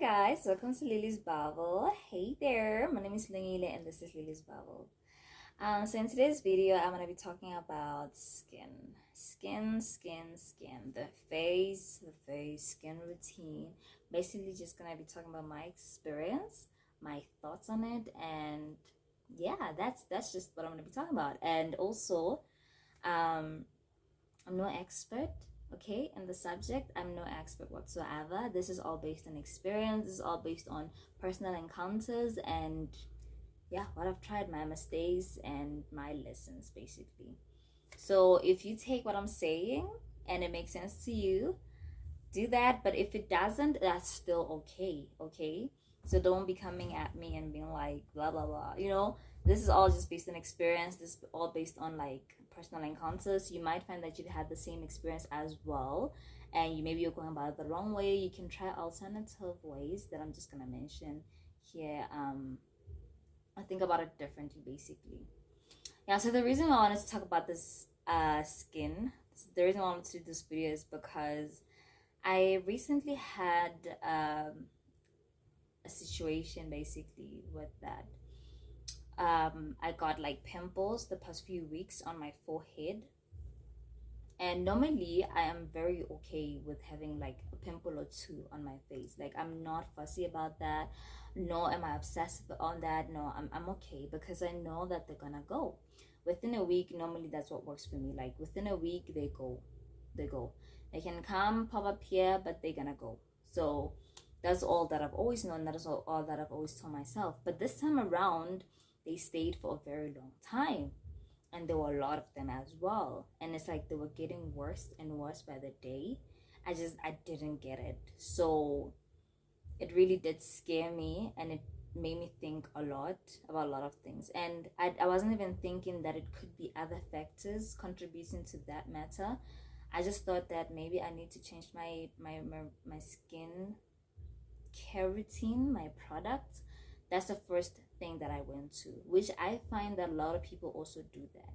guys, welcome to Lily's Bubble. Hey there, my name is Lingile and this is Lily's Bubble. So in today's video, I'm gonna be talking about skin, the face skin routine. Basically, just gonna be talking about my experience, my thoughts on it, and yeah, that's just what I'm gonna be talking about. And also, um, I'm no expert, okay, in the subject. I'm no expert whatsoever. This is all based on experience. This is all based on personal encounters and yeah, what I've tried, my mistakes and my lessons, basically. So if you take what I'm saying and it makes sense to you, do that. But if it doesn't, that's still okay, okay? So don't be coming at me and being like, blah, blah, blah. This is all just based on experience. This is all based on like personal encounters. You might find that you've had the same experience as well. And maybe you're going about it the wrong way. You can try alternative ways that I'm just going to mention here. I think about it differently, basically. Yeah, so the reason I wanted to talk about this the reason I wanted to do this video is because I recently had a situation basically with that. I got like pimples the past few weeks on my forehead. And normally I am very okay with having like a pimple or two on my face. Like I'm not fussy about that. Nor am I obsessive on that. No, I'm okay because I know that they're gonna go. Within a week, normally that's what works for me. Like within a week they go. They can come, pop up here, but they're gonna go. So that's all that I've always known. That is all that I've always told myself. But this time around, they stayed for a very long time. And there were a lot of them as well. And it's like they were getting worse and worse by the day. I didn't get it. So it really did scare me and it made me think a lot about a lot of things. And I wasn't even thinking that it could be other factors contributing to that matter. I just thought that maybe I need to change my skin care routine, my product. That's the first thing that I went to, which I find that a lot of people also do that.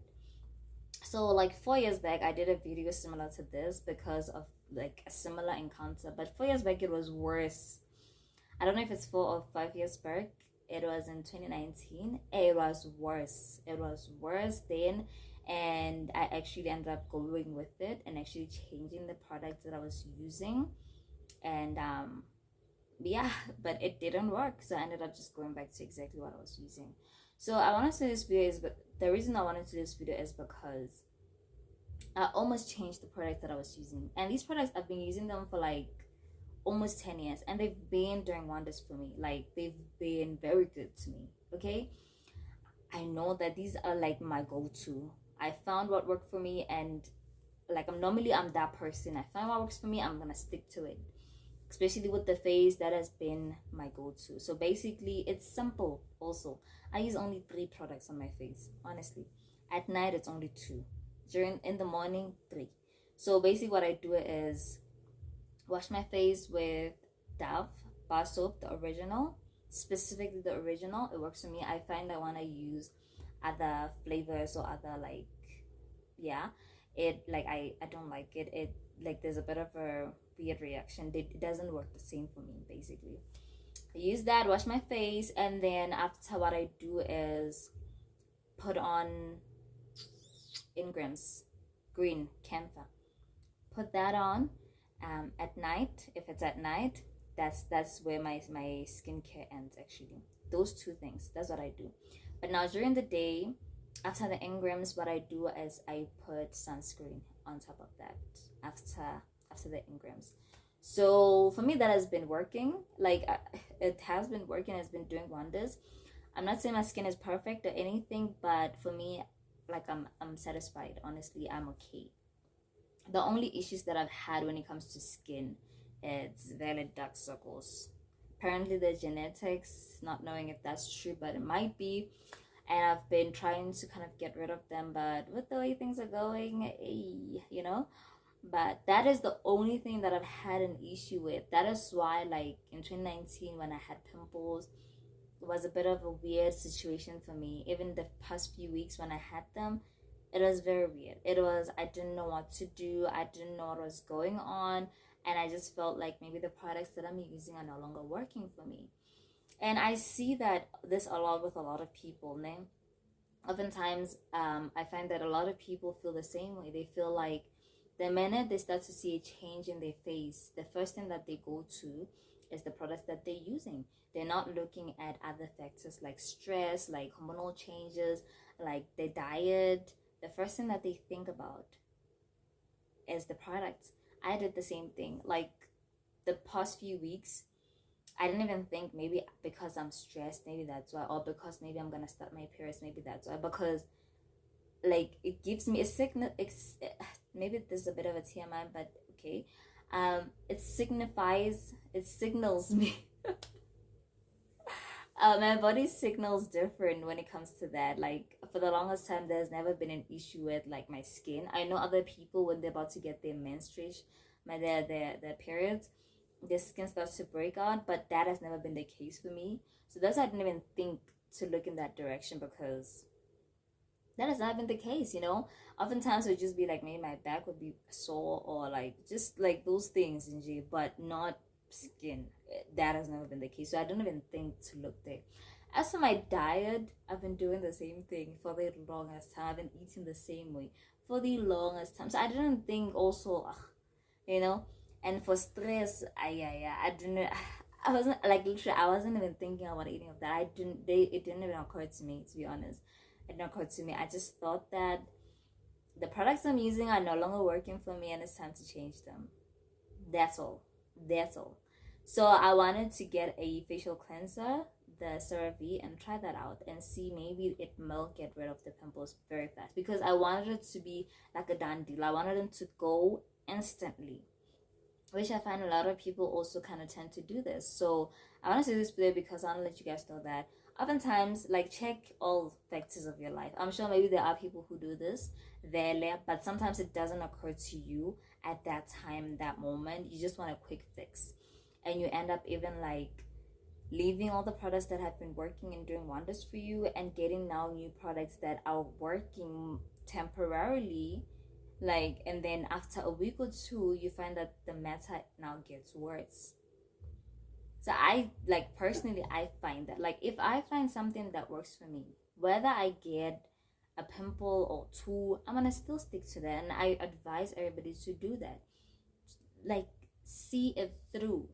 So like 4 years back, I did a video similar to this because of like a similar encounter, but 4 years back it was worse. I don't know if it's 4 or 5 years back. It was in 2019. It was worse. It was worse then, and I actually ended up going with it and actually changing the product that I was using. And yeah, but it didn't work, so I ended up just going back to exactly what I was using. So I want to say this video is, but the reason I wanted to do this video is because I almost changed the product that I was using, and these products I've been using them for like almost 10 years and they've been doing wonders for me. Like they've been very good to me, okay? I know that these are like my go-to. I found what worked for me, and like I'm that person. I find what works for me, I'm gonna stick to it. Especially with the face, that has been my go-to. So basically it's simple. Also, I use only 3 products on my face, honestly. At night it's only 2. In the morning, 3. So basically what I do is wash my face with Dove bar soap, the original, specifically the original. It works for me. I find that when I use other flavors or other like, yeah, it like I don't like it. It like there's a bit of a weird reaction. It doesn't work the same for me. Basically, I use that, wash my face, and then after, what I do is put on Ingram's green camphor. Put that on at night. If it's at night, that's where my skincare ends. Actually, those 2 things, that's what I do. But now during the day, after the Ingrams, what I do is I put sunscreen on top of that after the Ingrams. So for me, that has been working. Like it has been working. It's been doing wonders. I'm not saying my skin is perfect or anything, but for me, like I'm satisfied. Honestly, I'm okay. The only issues that I've had when it comes to skin, it's valid dark circles. Apparently the genetics, not knowing if that's true, but it might be. And I've been trying to kind of get rid of them, but with the way things are going, but that is the only thing that I've had an issue with. That is why, like in 2019 when I had pimples, it was a bit of a weird situation for me. Even the past few weeks when I had them, it was very weird. I didn't know what to do. I didn't know what was going on. and I just felt like maybe the products that I'm using are no longer working for me. And I see that this a lot with a lot of people, né? Oftentimes, I find that a lot of people feel the same way. They feel like the minute they start to see a change in their face, the first thing that they go to is the products that they're using. They're not looking at other factors like stress, like hormonal changes, like their diet. The first thing that they think about is the products. I did the same thing. Like the past few weeks, I didn't even think maybe because I'm stressed, maybe that's why, or because maybe I'm gonna start my periods, maybe that's why. Because like it gives me a signal. Maybe this is a bit of a TMI, but okay. It signals me. My body signals different when it comes to that. Like for the longest time, there's never been an issue with like my skin. I know other people when they're about to get their menstruation, their periods, their skin starts to break out, but that has never been the case for me. So that's why I didn't even think to look in that direction, because that has not been the case, you know. Oftentimes it would just be like maybe my back would be sore or like just like those things in G, but not skin. That has never been the case. So I don't even think to look there. As for my diet, I've been doing the same thing for the longest time. I've been eating the same way for the longest time. So I didn't think also, you know. And for stress, I didn't. I wasn't like literally. I wasn't even thinking about eating of that. It didn't even occur to me, to be honest. It didn't occur to me. I just thought that the products I'm using are no longer working for me, and it's time to change them. That's all. That's all. So I wanted to get a facial cleanser, the CeraVe, and try that out and see maybe it will get rid of the pimples very fast, because I wanted it to be like a done deal. I wanted them to go instantly, which I find a lot of people also kind of tend to do this. So I want to say this video because I want to let you guys know that oftentimes, like, check all factors of your life. I'm sure maybe there are people who do this there, but sometimes it doesn't occur to you at that time, that moment. You just want a quick fix, and you end up even like leaving all the products that have been working and doing wonders for you and getting now new products that are working temporarily, like, and then after a week or two you find that the matter now gets worse. So I like personally, I find that like if I find something that works for me, whether I get a pimple or two, I'm gonna still stick to that, and I advise everybody to do that. Like, see it through.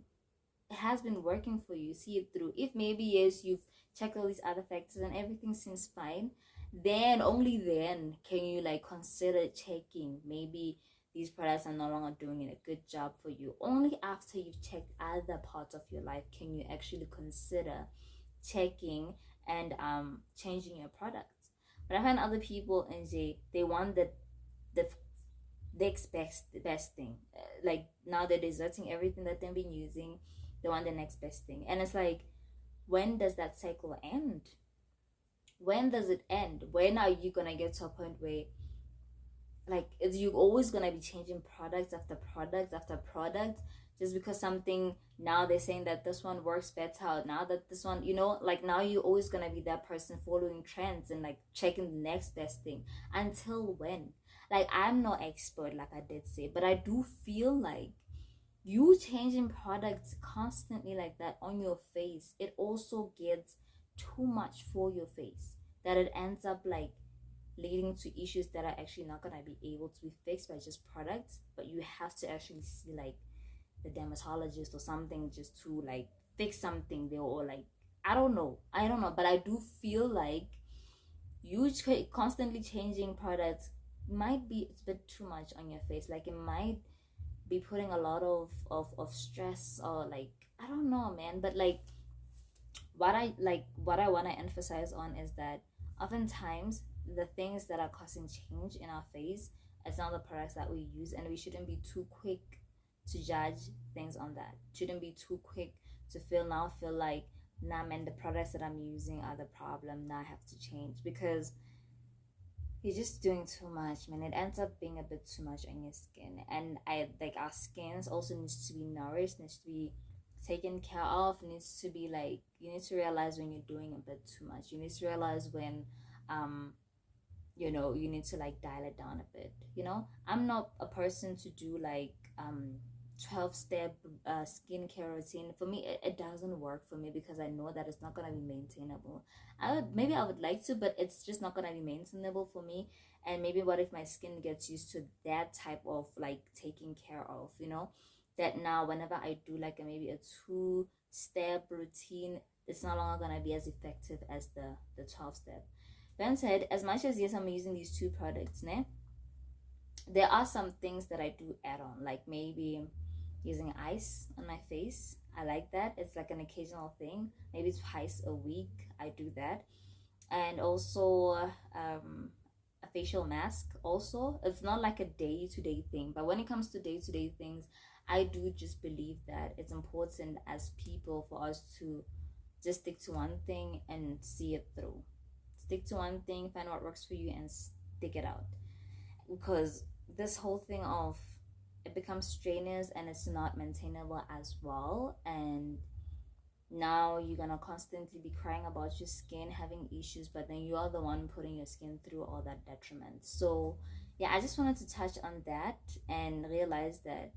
It has been working for you, see it through. If maybe yes, you've checked all these other factors and everything seems fine, then only then can you like consider checking maybe these products are no longer doing a good job for you. Only after you've checked other parts of your life can you actually consider checking and changing your products. But I find other people and they want the they expect the best thing. Like now they're deserting everything that they've been using. They want the next best thing, and it's like, when does that cycle end? When does it end? When are you gonna get to a point where like you're always gonna be changing products after products after products just because something, now they're saying that this one works better, now that this one, you know, like now you're always gonna be that person following trends and like checking the next best thing? Until when? Like, I'm no expert, like I did say, but I do feel like you changing products constantly like that on your face, it also gets too much for your face, that it ends up like leading to issues that are actually not going to be able to be fixed by just products, but you have to actually see like the dermatologist or something just to like fix something there, or like I don't know, but I do feel like you constantly changing products might be a bit too much on your face. Like it might be putting a lot of stress, or like I don't know, man. But like what I want to emphasize on is that oftentimes the things that are causing change in our face, it's not the products that we use, and we shouldn't be too quick to judge things on that. Shouldn't be too quick to feel like, nah man, the products that I'm using are the problem, now I have to change, because you're just doing too much, man. It ends up being a bit too much on your skin, and I like our skins also needs to be nourished, needs to be taken care of, needs to be like, you need to realize when you're doing a bit too much. You need to realize when you know, you need to like dial it down a bit. You know, I'm not a person to do like 12-step skincare routine. For me, it doesn't work for me because I know that it's not gonna be maintainable. I would like to, but it's just not gonna be maintainable for me. And maybe what if my skin gets used to that type of like taking care of, that now whenever I do like maybe a 2-step routine, it's no longer gonna be as effective as the 12-step. Then said, as much as yes, I'm using these two products, ne? There are some things that I do add on, like maybe using ice on my face. I like that. It's like an occasional thing. Maybe twice a week I do that. And also a facial mask also. It's not like a day-to-day thing, but when it comes to day-to-day things, I do just believe that it's important as people for us to just stick to one thing and see it through. Stick to one thing, find what works for you, and stick it out. Because this whole thing of it becomes strenuous and it's not maintainable as well, and now you're gonna constantly be crying about your skin having issues, but then you are the one putting your skin through all that detriment. So yeah, I just wanted to touch on that and realize that,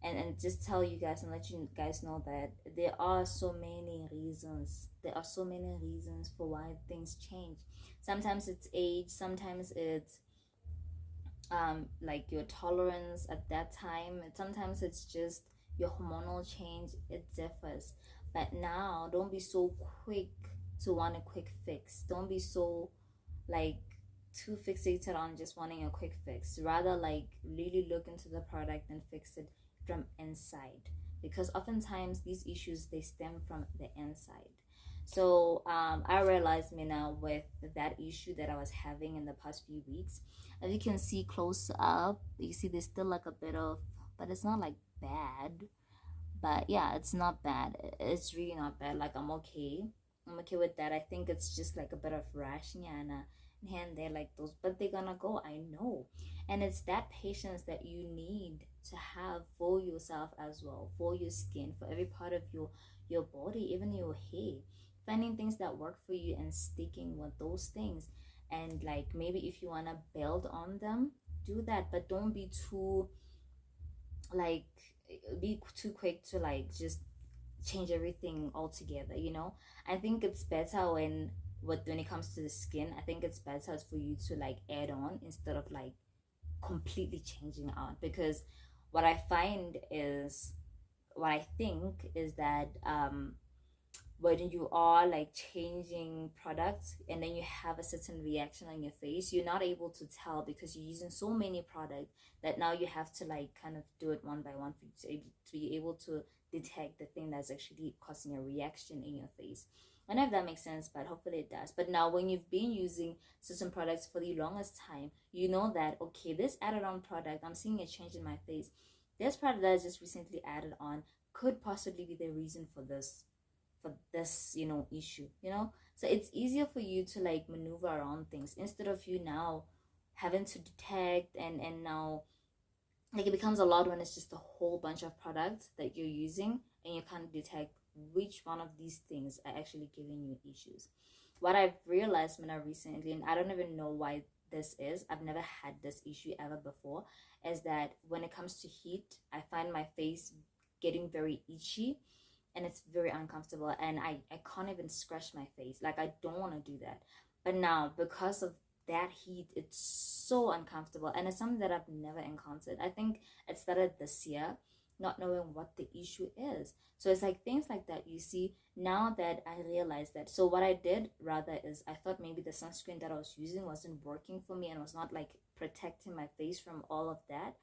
and just tell you guys and let you guys know that there are so many reasons. There are so many reasons for why things change. Sometimes it's age, sometimes it's like your tolerance at that time, and sometimes it's just your hormonal change. It differs. But now don't be so quick to want a quick fix. Don't be so like too fixated on just wanting a quick fix. Rather like really look into the product and fix it from inside, because oftentimes these issues they stem from the inside. So I realized me now with that issue that I was having in the past few weeks. As you can see close up, you see there's still like a bit of, but it's not like bad. But yeah, it's not bad. It's really not bad. Like I'm okay. I'm okay with that. I think it's just like a bit of rash and here and there like those, but they're gonna go. I know, and it's that patience that you need to have for yourself as well, for your skin, for every part of your body, even your hair. Finding things that work for you and sticking with those things, and like maybe if you wanna build on them, do that, but don't like be too quick to like just change everything altogether. I think it's better when it comes to the skin. I think it's better for you to like add on instead of like completely changing out, because what I find is what I think is that when you are like changing products and then you have a certain reaction on your face, you're not able to tell because you're using so many products that now you have to like kind of do it one by one for you to be able to detect the thing that's actually causing a reaction in your face. I don't know if that makes sense, but hopefully it does. But now when you've been using certain products for the longest time, you know that okay, this added on product, I'm seeing a change in my face. This product that I just recently added on could possibly be the reason for this issue. So it's easier for you to like maneuver around things instead of you now having to detect, and now like it becomes a lot when it's just a whole bunch of products that you're using and you can't detect which one of these things are actually giving you issues. What I've realized when I recently, and I don't even know why this is, I've never had this issue ever before, is that when it comes to heat, I find my face getting very itchy and it's very uncomfortable, and I can't even scratch my face. Like I don't want to do that. But now because of that heat, it's so uncomfortable, and it's something that I've never encountered. I think it started this year, not knowing what the issue is. So it's like things like that, you see, now that I realized that. So what I did rather is I thought maybe the sunscreen that I was using wasn't working for me and was not like protecting my face from all of that.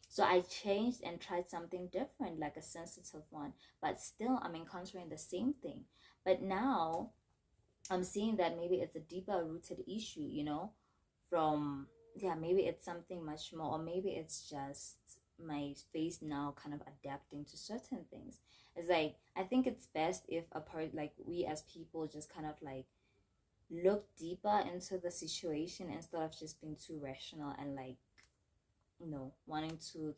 So I changed and tried something different, like a sensitive one, but still I'm encountering the same thing. But now I'm seeing that maybe it's a deeper rooted issue, from, yeah, maybe it's something much more, or maybe it's just my face now kind of adapting to certain things. It's like, I think it's best if like we as people just kind of like look deeper into the situation instead of just being too rational and like wanting to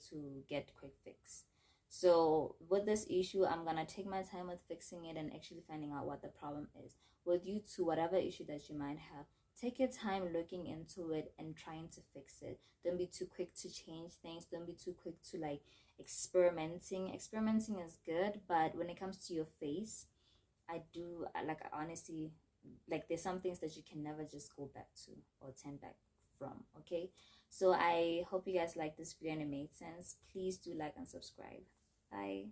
get quick fix. So with this issue, I'm gonna take my time with fixing it and actually finding out what the problem is. With you too, whatever issue that you might have, take your time looking into it and trying to fix it. Don't be too quick to change things. Don't be too quick to like Experimenting is good, but when it comes to your face, I honestly, like, there's some things that you can never just go back to or turn back from. Okay, so I hope you guys like this video and it made sense. Please do like and subscribe. Bye.